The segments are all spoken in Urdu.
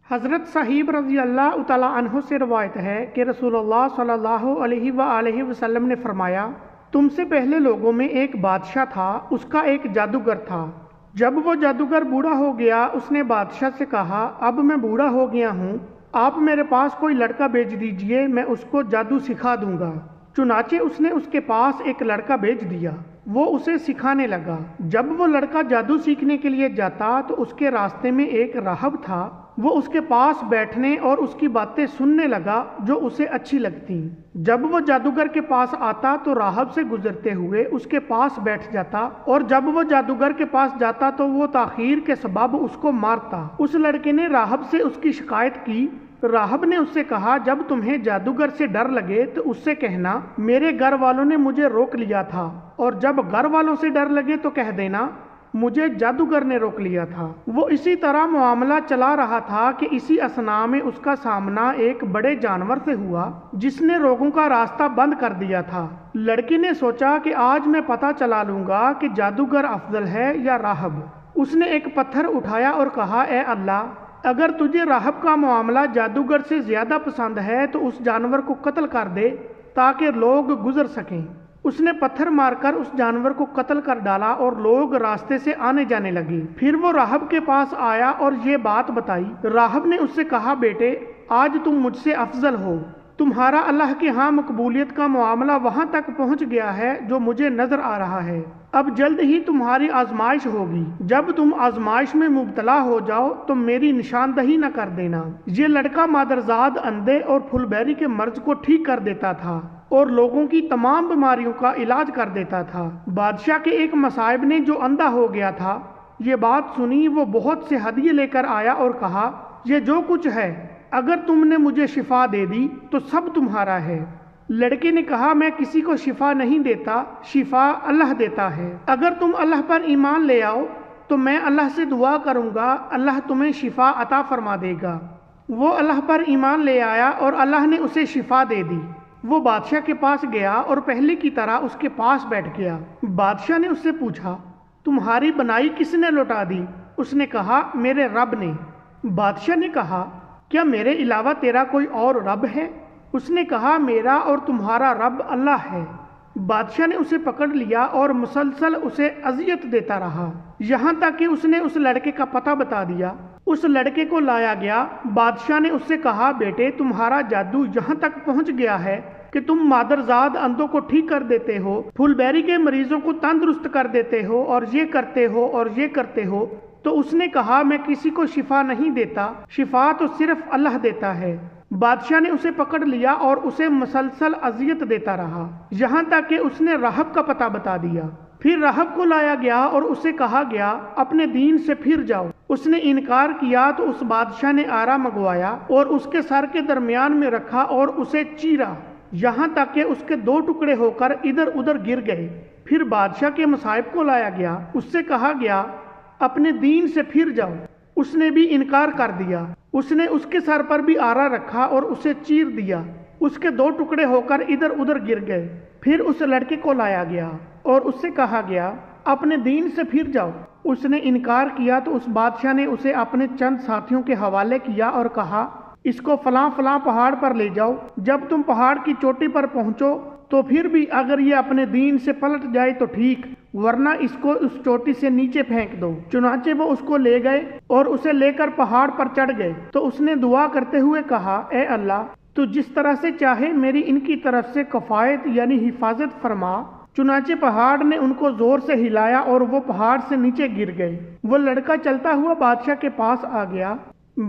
حضرت صہیب رضی اللہ تعالیٰ عنہ سے روایت ہے کہ رسول اللہ صلی اللہ علیہ وآلہ وسلم نے فرمایا، تم سے پہلے لوگوں میں ایک بادشاہ تھا، اس کا ایک جادوگر تھا۔ جب وہ جادوگر بوڑھا ہو گیا، اس نے بادشاہ سے کہا، اب میں بوڑھا ہو گیا ہوں، آپ میرے پاس کوئی لڑکا بھیج دیجئے، میں اس کو جادو سکھا دوں گا۔ چنانچہ اس نے اس کے پاس ایک لڑکا بھیج دیا، وہ اسے سکھانے لگا۔ جب وہ لڑکا جادو سیکھنے کے لیے جاتا تو اس کے راستے میں ایک راہب تھا، وہ اس کے پاس بیٹھنے اور اس کی باتیں سننے لگا جو اسے اچھی لگتی۔ جب وہ جادوگر کے پاس آتا تو راہب سے گزرتے ہوئے اس کے پاس بیٹھ جاتا، اور جب وہ جادوگر کے پاس جاتا تو وہ تاخیر کے سبب اس کو مارتا۔ اس لڑکے نے راہب سے اس کی شکایت کی۔ راہب نے اس سے کہا، جب تمہیں جادوگر سے ڈر لگے تو اس سے کہنا، میرے گھر والوں نے مجھے روک لیا تھا، اور جب گھر والوں سے ڈر لگے تو کہہ دینا، مجھے جادوگر نے روک لیا تھا۔ وہ اسی طرح معاملہ چلا رہا تھا کہ اسی اثناء میں اس کا سامنا ایک بڑے جانور سے ہوا جس نے لوگوں کا راستہ بند کر دیا تھا۔ لڑکی نے سوچا کہ آج میں پتہ چلا لوں گا کہ جادوگر افضل ہے یا راہب۔ اس نے ایک پتھر اٹھایا اور کہا، اے اللہ، اگر تجھے راہب کا معاملہ جادوگر سے زیادہ پسند ہے تو اس جانور کو قتل کر دے تاکہ لوگ گزر سکیں۔ اس نے پتھر مار کر اس جانور کو قتل کر ڈالا اور لوگ راستے سے آنے جانے لگے۔ پھر وہ راہب کے پاس آیا اور یہ بات بتائی۔ راہب نے اس سے کہا، بیٹے، آج تم مجھ سے افضل ہو، تمہارا اللہ کے ہاں مقبولیت کا معاملہ وہاں تک پہنچ گیا ہے جو مجھے نظر آ رہا ہے۔ اب جلد ہی تمہاری آزمائش ہوگی، جب تم آزمائش میں مبتلا ہو جاؤ تو میری نشاندہی نہ کر دینا۔ یہ لڑکا مادرزاد اندھے اور پھل بیری کے مرض کو ٹھیک کر دیتا تھا اور لوگوں کی تمام بیماریوں کا علاج کر دیتا تھا۔ بادشاہ کے ایک مصاحب نے جو اندھا ہو گیا تھا، یہ بات سنی، وہ بہت سے ہدیے لے کر آیا اور کہا، یہ جو کچھ ہے اگر تم نے مجھے شفا دے دی تو سب تمہارا ہے۔ لڑکے نے کہا، میں کسی کو شفا نہیں دیتا، شفا اللہ دیتا ہے۔ اگر تم اللہ پر ایمان لے آؤ تو میں اللہ سے دعا کروں گا، اللہ تمہیں شفا عطا فرما دے گا۔ وہ اللہ پر ایمان لے آیا اور اللہ نے اسے شفا دے دی۔ وہ بادشاہ کے پاس گیا اور پہلے کی طرح اس کے پاس بیٹھ گیا۔ بادشاہ نے اس سے پوچھا، تمہاری بنائی کس نے لوٹا دی؟ اس نے کہا، میرے رب نے۔ بادشاہ نے کہا، کیا میرے علاوہ تیرا کوئی اور رب ہے؟ اس نے کہا، میرا اور تمہارا رب اللہ ہے۔ بادشاہ نے اسے پکڑ لیا اور مسلسل اسے اذیت دیتا رہا، یہاں تک کہ اس نے اس لڑکے کا پتہ بتا دیا۔ اس لڑکے کو لایا گیا۔ بادشاہ نے اس سے کہا، بیٹے، تمہارا جادو یہاں تک پہنچ گیا ہے کہ تم مادرزاد اندھوں کو ٹھیک کر دیتے ہو، پھول بیری کے مریضوں کو تندرست کر دیتے ہو، اور یہ کرتے ہو اور یہ کرتے ہو۔ تو اس نے کہا، میں کسی کو شفا نہیں دیتا، شفا تو صرف اللہ دیتا ہے۔ بادشاہ نے اسے پکڑ لیا اور اسے مسلسل اذیت دیتا رہا، یہاں تک کہ اس نے راہب کا پتہ بتا دیا۔ پھر راہب کو لایا گیا اور اسے کہا گیا، اپنے دین سے پھر جاؤ۔ اس نے انکار کیا تو اس بادشاہ نے آرا منگوایا اور اس کے سر کے درمیان میں رکھا اور اسے چیرا، یہاں تک کہ اس کے 2 ٹکڑے ہو کر ادھر ادھر گر گئے۔ پھر بادشاہ کے مصاحب کو لایا گیا، اس سے کہا گیا، اپنے دین سے پھر جاؤ۔ اس نے بھی انکار کر دیا۔ اس نے اس کے سر پر بھی آرا رکھا اور اسے چیر دیا، اس کے 2 ٹکڑے ہو کر ادھر ادھر گر گئے۔ پھر اس لڑکے کو لایا گیا اور اس سے کہا گیا، اپنے دین سے پھر جاؤ۔ اس نے انکار کیا تو اس بادشاہ نے اسے اپنے چند ساتھیوں کے حوالے کیا اور کہا، اس کو فلاں فلاں پہاڑ پر لے جاؤ، جب تم پہاڑ کی چوٹی پر پہنچو تو پھر بھی اگر یہ اپنے دین سے پلٹ جائے تو ٹھیک، ورنہ اس کو اس چوٹی سے نیچے پھینک دو۔ چنانچہ وہ اس کو لے گئے اور اسے لے کر پہاڑ پر چڑھ گئے۔ تو اس نے دعا کرتے ہوئے کہا، اے اللہ، تو جس طرح سے چاہے میری ان کی طرف سے کفایت یعنی حفاظت فرما۔ چنانچہ پہاڑ نے ان کو زور سے ہلایا اور وہ پہاڑ سے نیچے گر گئے۔ وہ لڑکا چلتا ہوا بادشاہ کے پاس آ گیا۔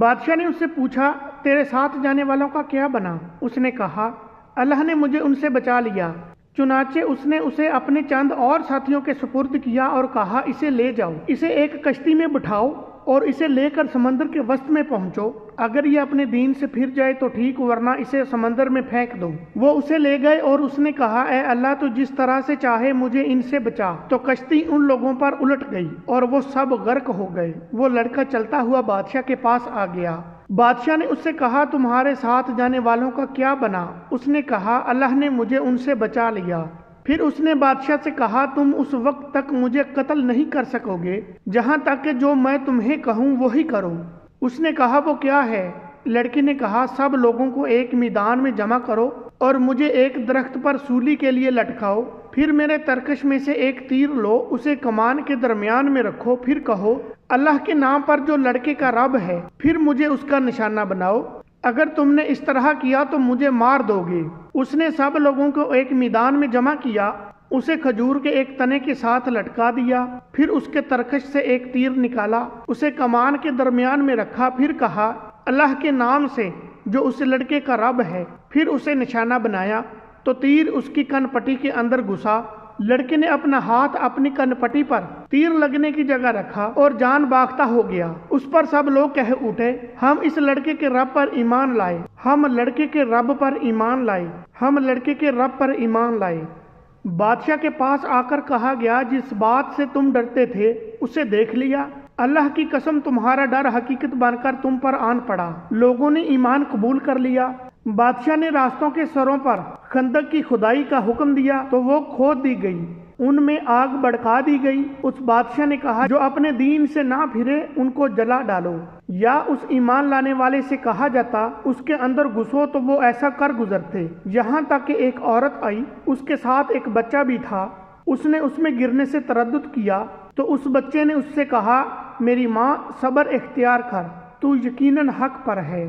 بادشاہ نے اس سے پوچھا، تیرے ساتھ جانے والوں کا کیا بنا؟ اس نے کہا، اللہ نے مجھے ان سے بچا لیا۔ چنانچہ اس نے اسے اپنے چند اور ساتھیوں کے سپرد کیا اور کہا، اسے لے جاؤ، اسے ایک کشتی میں بٹھاؤ اور اسے لے کر سمندر کے وسط میں پہنچو، اگر یہ اپنے دین سے پھر جائے تو ٹھیک، ورنہ اسے سمندر میں پھینک دو۔ وہ اسے لے گئے اور اس نے کہا، اے اللہ، تو جس طرح سے چاہے مجھے ان سے بچا۔ تو کشتی ان لوگوں پر الٹ گئی اور وہ سب غرق ہو گئے۔ وہ لڑکا چلتا ہوا بادشاہ کے پاس آ گیا۔ بادشاہ نے اس سے کہا، تمہارے ساتھ جانے والوں کا کیا بنا؟ اس نے کہا، اللہ نے مجھے ان سے بچا لیا۔ پھر اس نے بادشاہ سے کہا، تم اس وقت تک مجھے قتل نہیں کر سکو گے جہاں تک کہ جو میں تمہیں کہوں وہی کرو۔ اس نے کہا وہ کیا ہے؟ لڑکی نے کہا سب لوگوں کو ایک میدان میں جمع کرو اور مجھے ایک درخت پر سولی کے لیے لٹکاؤ، پھر میرے ترکش میں سے ایک تیر لو، اسے کمان کے درمیان میں رکھو، پھر کہو اللہ کے نام پر جو لڑکے کا رب ہے، پھر مجھے اس کا نشانہ بناؤ، اگر تم نے اس طرح کیا تو مجھے مار دو گے۔ اس نے سب لوگوں کو ایک میدان میں جمع کیا، اسے کھجور کے ایک تنے کے ساتھ لٹکا دیا، پھر اس کے ترکش سے ایک تیر نکالا، اسے کمان کے درمیان میں رکھا، پھر کہا اللہ کے نام سے جو اس لڑکے کا رب ہے، پھر اسے نشانہ بنایا تو تیر اس کی کن پٹی کے اندر گھسا۔ لڑکے نے اپنا ہاتھ اپنی کن پٹی پر تیر لگنے کی جگہ رکھا اور جان باختہ ہو گیا۔ اس پر سب لوگ کہہ اٹھے ہم اس لڑکے کے رب پر ایمان لائے، ہم لڑکے کے رب پر ایمان لائے، ہم لڑکے کے رب پر ایمان لائے۔ بادشاہ کے پاس آ کر کہا گیا جس بات سے تم ڈرتے تھے اسے دیکھ لیا، اللہ کی قسم تمہارا ڈر حقیقت بن کر تم پر آن پڑا۔ لوگوں نے ایمان قبول کر لیا۔ بادشاہ نے راستوں کے سروں پر خندق کی کھدائی کا حکم دیا تو وہ کھود دی گئی، ان میں آگ بھڑکا دی گئی۔ اس بادشاہ نے کہا جو اپنے دین سے نہ پھرے ان کو جلا ڈالو، یا اس ایمان لانے والے سے کہا جاتا اس کے اندر گھسو تو وہ ایسا کر گزرتے، یہاں تک کہ ایک عورت آئی، اس کے ساتھ ایک بچہ بھی تھا، اس نے اس میں گرنے سے تردد کیا تو اس بچے نے اس سے کہا میری ماں صبر اختیار کر، تو یقیناً حق پر ہے۔